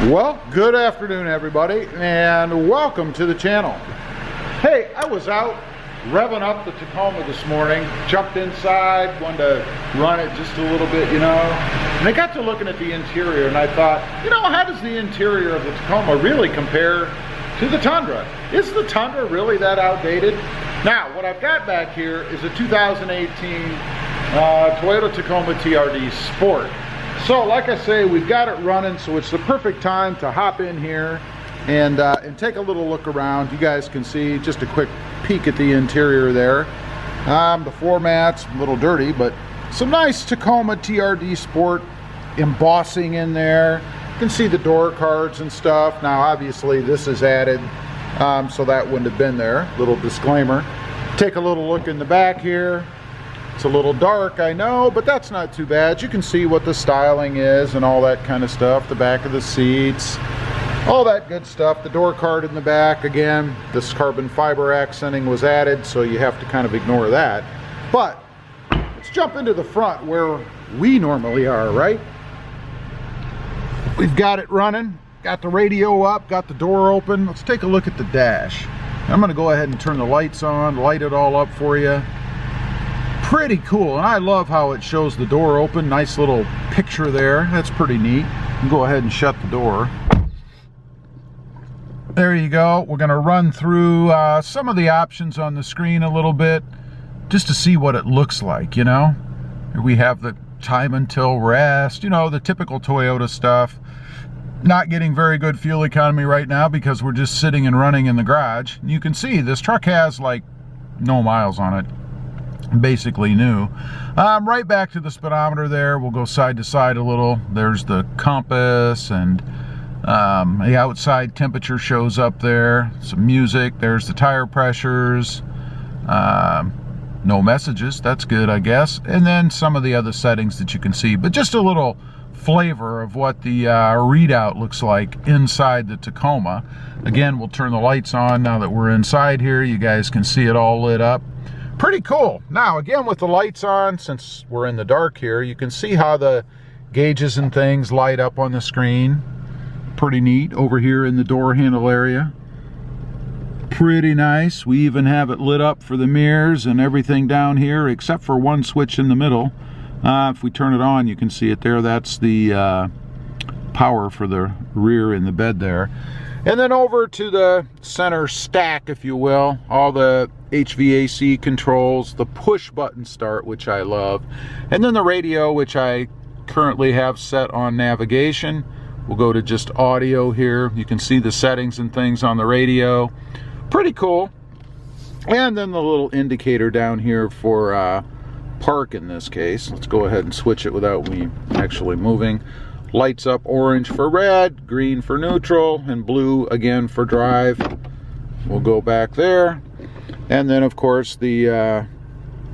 Well, good afternoon everybody, and welcome to the channel. Hey, I was out revving up the Tacoma this morning, jumped inside, wanted to run it just a little bit, you know, and I got to looking at the interior and I thought, you know, how does the interior of the Tacoma really compare to the Tundra? Is the Tundra really that outdated? Now, what I've got back here is a 2018 Toyota Tacoma TRD Sport. So, like I say, we've got it running, so it's the perfect time to hop in here and take a little look around. You guys can see just a quick peek at the interior there. The floor mat's a little dirty, but some nice Tacoma TRD Sport embossing in there. You can see the door cards and stuff. Now, obviously, this is added, so that wouldn't have been there. Little disclaimer. Take a little look in the back here. It's a little dark, I know, but that's not too bad. You can see what the styling is and all that kind of stuff. The back of the seats, all that good stuff. The door card in the back, again, this carbon fiber accenting was added, so you have to kind of ignore that. But let's jump into the front where we normally are, right? We've got it running, got the radio up, got the door open. Let's take a look at the dash. I'm going to go ahead and turn the lights on, light it all up for you. Pretty cool, and I love how it shows the door open. Nice little picture there. That's pretty neat. You can go ahead and shut the door. There you go. We're going to run through some of the options on the screen a little bit just to see what it looks like, you know. Here we have the time until rest, you know, the typical Toyota stuff. Not getting very good fuel economy right now because we're just sitting and running in the garage. You can see this truck has like no miles on it. Basically new. Right back to the speedometer there. We'll go side to side a little. There's the compass, and the outside temperature shows up there. Some music. There's the tire pressures. No messages. That's good, I guess. And then some of the other settings that you can see. But just a little flavor of what the readout looks like inside the Tacoma. Again, we'll turn the lights on now that we're inside here. You guys can see it all lit up. Pretty cool. Now, again, with the lights on, since we're in the dark here, you can see how the gauges and things light up on the screen. Pretty neat over here in the door handle area. Pretty nice. We even have it lit up for the mirrors and everything down here, except for one switch in the middle. If we turn it on, you can see it there. That's the power for the rear in the bed there. And then over to the center stack, if you will, all the HVAC controls, the push button start, which I love, and then the radio, which I currently have set on navigation. We'll go to just audio here. You can see the settings and things on the radio. Pretty cool. And then the little indicator down here for park in this case. Let's go ahead and switch it without me actually moving. Lights up orange for red, green for neutral, and blue again for drive. We'll go back there. And then, of course, the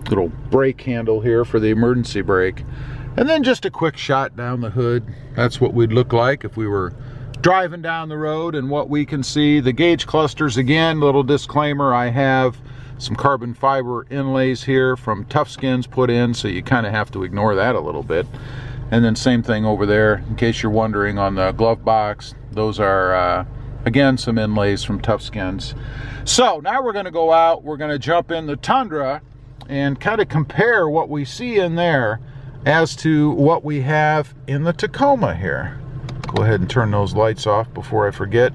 little brake handle here for the emergency brake. And then just a quick shot down the hood. That's what we'd look like if we were driving down the road, and what we can see. The gauge clusters, again, little disclaimer, I have some carbon fiber inlays here from Tough Skins put in, so you kind of have to ignore that a little bit. And then same thing over there, in case you're wondering, on the glove box. Those are, again, some inlays from Tough Skins. So now we're going to go out, we're going to jump in the Tundra and kind of compare what we see in there as to what we have in the Tacoma here. Go ahead and turn those lights off before I forget.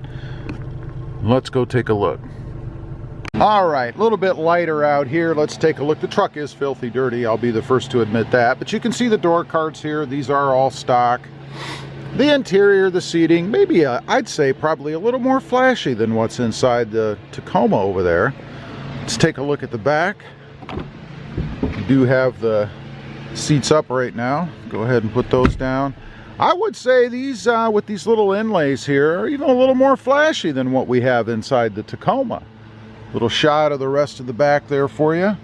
Let's go take a look. All right, a little bit lighter out here. Let's take a look. The truck is filthy dirty. I'll be the first to admit that. But you can see the door cards here. These are all stock. The interior, the seating, maybe I'd say probably a little more flashy than what's inside the Tacoma over there. Let's take a look at the back. We do have the seats up right now. Go ahead and put those down. I would say these, with these little inlays here, are even a little more flashy than what we have inside the Tacoma. Little shot of the rest of the back there for you.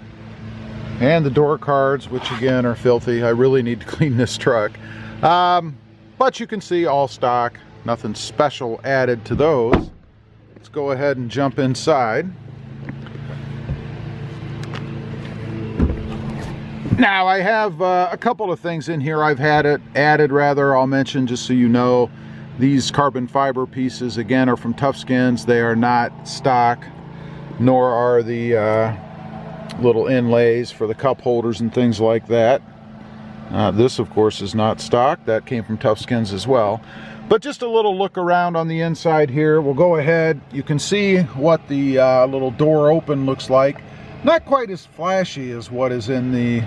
And the door cards, which again are filthy. I really need to clean this truck. But you can see all stock. Nothing special added to those. Let's go ahead and jump inside. Now I have a couple of things in here I've had it added, rather, I'll mention just so you know. These carbon fiber pieces, again, are from Tough Skins. They are not stock, nor are the little inlays for the cup holders and things like that. This, of course, is not stock. That came from Tough Skins as well. But just a little look around on the inside here. We'll go ahead. You can see what the little door open looks like. Not quite as flashy as what is in the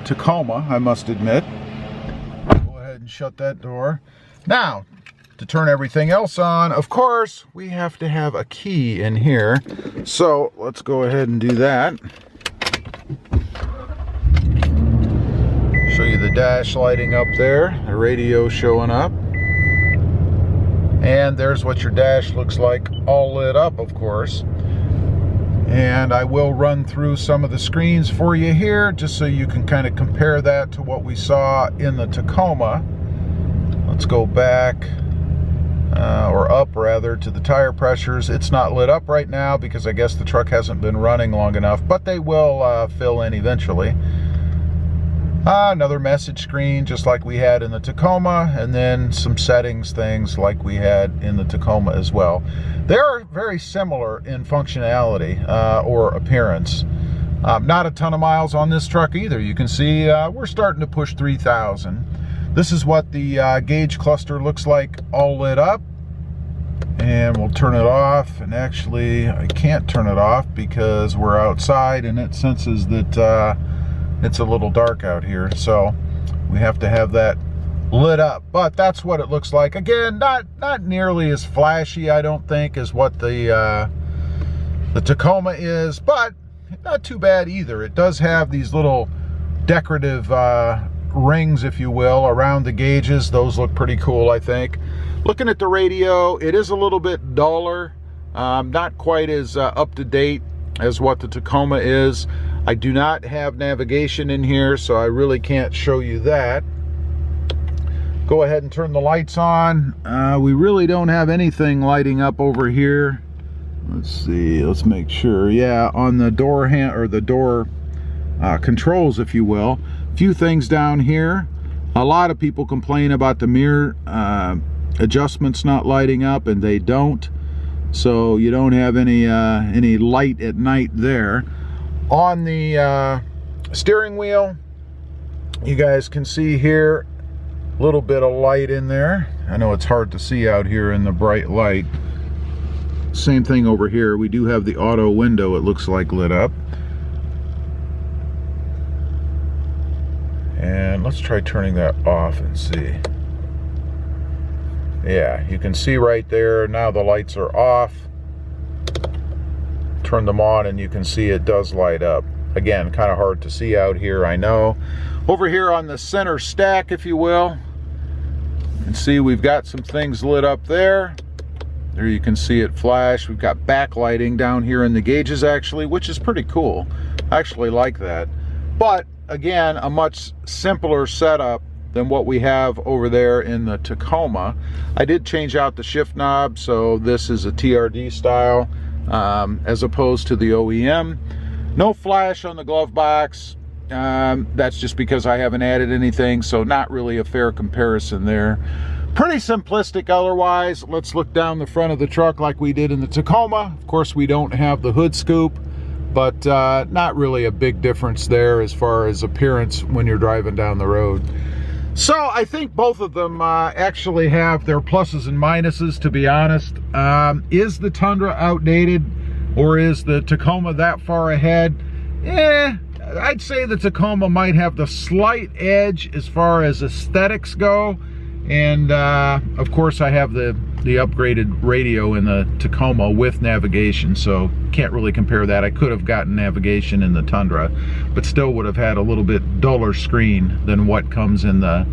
Tacoma, I must admit. Go ahead and shut that door. Now, to turn everything else on, of course, we have to have a key in here. So let's go ahead and do that. Show you the dash lighting up there, the radio showing up. And there's what your dash looks like, all lit up, of course. And I will run through some of the screens for you here, just so you can kind of compare that to what we saw in the Tacoma. Let's go back, or up rather, to the tire pressures. It's not lit up right now because I guess the truck hasn't been running long enough, but they will fill in eventually. Another message screen just like we had in the Tacoma, and then some settings things like we had in the Tacoma as well. They are very similar in functionality or appearance. Not a ton of miles on this truck either. You can see we're starting to push 3,000. This is what the gauge cluster looks like all lit up. And we'll turn it off. And actually, I can't turn it off because we're outside and it senses that it's a little dark out here. So we have to have that lit up. But that's what it looks like. Again, not nearly as flashy, I don't think, as what the Tacoma is, but not too bad either. It does have these little decorative rings, if you will, around the gauges. Those look pretty cool, I think. Looking at the radio, it is a little bit duller, not quite as up to date as what the Tacoma is. I do not have navigation in here, so I really can't show you that. Go ahead and turn the lights on. We really don't have anything lighting up over here. Let's see, let's make sure. Yeah, on the door or the door controls, if you will. A few things down here. A lot of people complain about the mirror adjustments not lighting up, and they don't. So you don't have any light at night there. On the steering wheel, you guys can see here a little bit of light in there. I know it's hard to see out here in the bright light. Same thing over here. We do have the auto window, it looks like, lit up. And let's try turning that off and see. Yeah, you can see right there, now the lights are off. Turn them on and you can see it does light up. Again, kind of hard to see out here, I know. Over here on the center stack, if you will, you can see we've got some things lit up there. There you can see it flash. We've got backlighting down here in the gauges, actually, which is pretty cool. I actually like that. But again, a much simpler setup than what we have over there in the Tacoma. I did change out the shift knob, so this is a TRD style as opposed to the OEM. No flash on the glove box. That's just because I haven't added anything, so not really a fair comparison there. Pretty simplistic otherwise. Let's look down the front of the truck like we did in the Tacoma. Of course, we don't have the hood scoop, but not really a big difference there as far as appearance when you're driving down the road. So I think both of them actually have their pluses and minuses, to be honest. Is the Tundra outdated, or is the Tacoma that far ahead? I'd say the Tacoma might have the slight edge as far as aesthetics go. And of course I have the upgraded radio in the Tacoma with navigation, so can't really compare that. I could have gotten navigation in the Tundra, but still would have had a little bit duller screen than what comes in the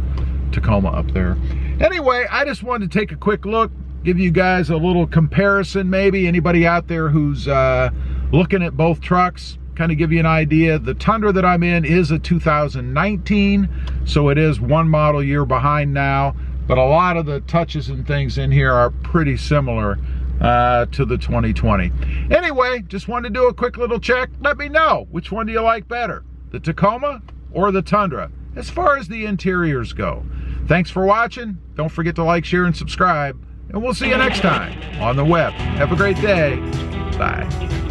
Tacoma up there. Anyway, I just wanted to take a quick look, give you guys a little comparison. Maybe anybody out there who's looking at both trucks, kind of give you an idea. The Tundra that I'm in is a 2019, so it is one model year behind now, but a lot of the touches and things in here are pretty similar to the 2020. Anyway, just wanted to do a quick little check. Let me know, which one do you like better, the Tacoma or the Tundra, as far as the interiors go. Thanks for watching. Don't forget to like, share, and subscribe. And we'll see you next time on the web. Have a great day. Bye.